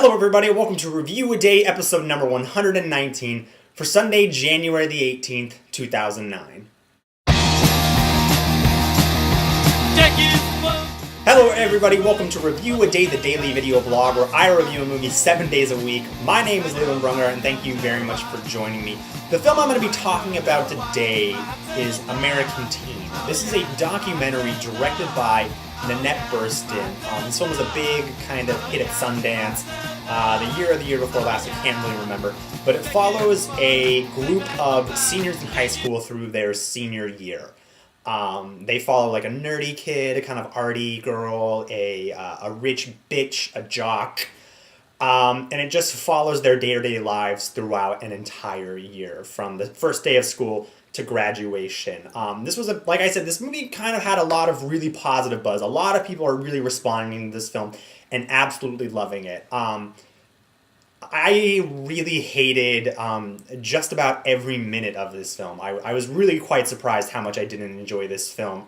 Hello everybody, welcome to Review a Day, episode number 119 for Sunday, January the 18th, 2009. Hello everybody, welcome to Review a Day, the daily video blog where I review a movie 7 days a week. My name is Leland Brunger and thank you very much for joining me. The film I'm going to be talking about today is American Teen. This is a documentary directed by Nit Picket. This film was a big kind of hit at Sundance. The year before last, I can't really remember. But it follows a group of seniors in high school through their senior year. They follow like a nerdy kid, a kind of arty girl, a rich bitch, a jock. And it just follows their day-to-day lives throughout an entire year, from the first day of school to graduation. This was, like I said, this movie kind of had a lot of really positive buzz. A lot of people are really responding to this film and absolutely loving it. I really hated just about every minute of this film. I was really quite surprised how much I didn't enjoy this film.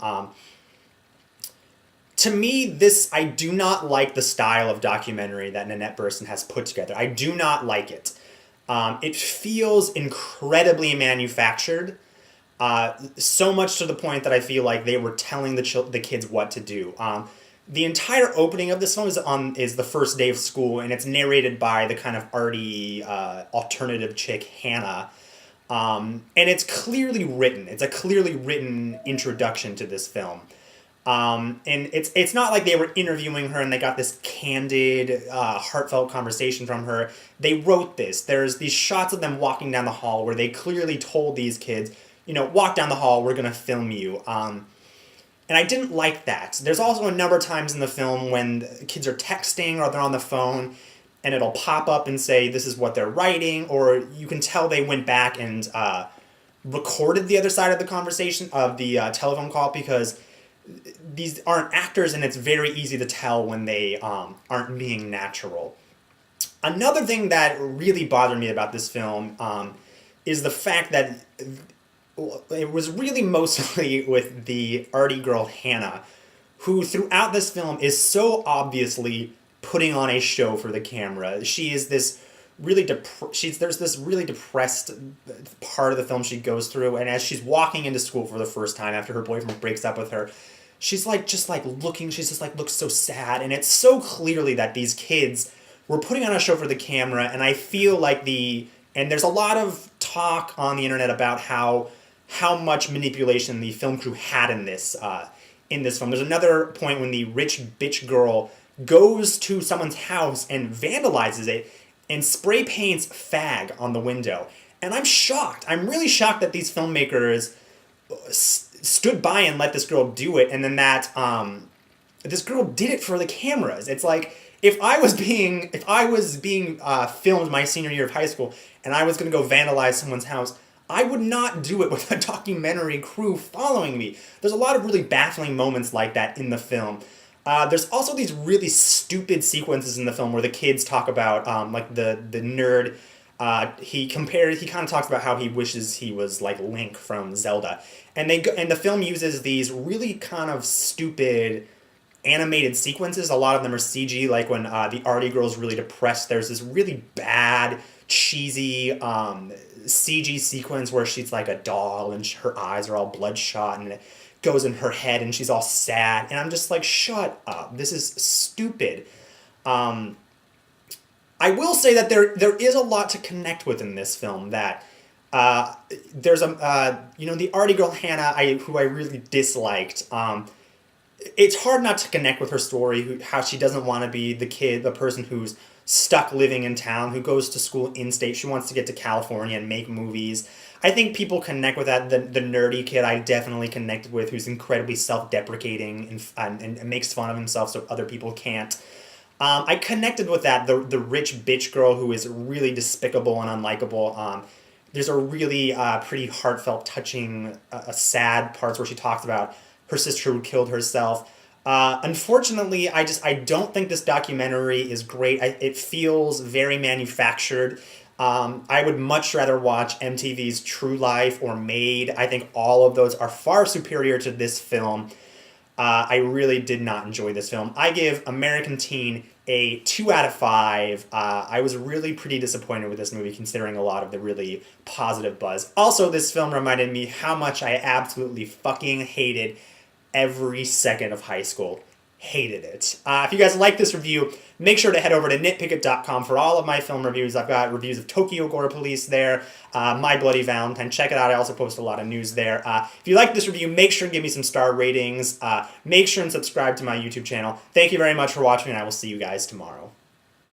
To me, I do not like the style of documentary that Nit Picket has put together. I do not like it. It feels incredibly manufactured. So much to the point that I feel like they were telling the kids what to do. The entire opening of this film is the first day of school, and it's narrated by the kind of arty, alternative chick, Hannah. And it's clearly written. It's a clearly written introduction to this film. And it's not like they were interviewing her and they got this candid, heartfelt conversation from her. They wrote this. There's these shots of them walking down the hall where they clearly told these kids, walk down the hall, we're going to film you. And I didn't like that. There's also a number of times in the film when kids are texting or they're on the phone and it'll pop up and say this is what they're writing, or you can tell they went back and recorded the other side of the conversation, of the telephone call, because these aren't actors and it's very easy to tell when they aren't being natural. Another thing that really bothered me about this film is the fact that it was really mostly with the arty girl Hannah, who throughout this film is so obviously putting on a show for the camera. She is this really there's this really depressed part of the film she goes through, and as she's walking into school for the first time after her boyfriend breaks up with her, she's looks so sad, and it's so clearly that these kids were putting on a show for the camera, and I feel like and there's a lot of talk on the internet about how much manipulation the film crew had in this film. There's another point when the rich bitch girl goes to someone's house and vandalizes it and spray paints fag on the window. And I'm shocked. I'm really shocked that these filmmakers stood by and let this girl do it, and then that this girl did it for the cameras. It's like, if I was being filmed my senior year of high school and I was going to go vandalize someone's house, I would not do it with a documentary crew following me. There's a lot of really baffling moments like that in the film. There's also these really stupid sequences in the film where the kids talk about, like the nerd, he kind of talks about how he wishes he was like Link from Zelda. And the film uses these really kind of stupid animated sequences. A lot of them are CG, like when the arty girl's really depressed, there's this really bad, cheesy CG sequence where she's like a doll and her eyes are all bloodshot and it goes in her head and she's all sad, and I'm just like, shut up, this is stupid. I will say that there is a lot to connect with in this film. That there's the arty girl Hannah, who I really disliked. It's hard not to connect with her story, how she doesn't want to be the person who's stuck living in town, who goes to school in-state. She wants to get to California and make movies. I think people connect with that. The nerdy kid I definitely connected with, who's incredibly self-deprecating and makes fun of himself so other people can't. I connected with that. The rich bitch girl who is really despicable and unlikable. There's a really pretty heartfelt, touching, sad parts where she talks about her sister who killed herself. Unfortunately, I don't think this documentary is great. It feels very manufactured. I would much rather watch MTV's True Life or Made. I think all of those are far superior to this film. I really did not enjoy this film. I give American Teen a 2 out of 5. I was really pretty disappointed with this movie considering a lot of the really positive buzz. Also, this film reminded me how much I absolutely fucking hated every second of high school. Hated it. If you guys like this review, make sure to head over to nitpicket.com for all of my film reviews. I've got reviews of Tokyo Gore Police there, My Bloody Valentine. Check it out. I also post a lot of news there. If you like this review, make sure and give me some star ratings. Make sure and subscribe to my YouTube channel. Thank you very much for watching, and I will see you guys tomorrow.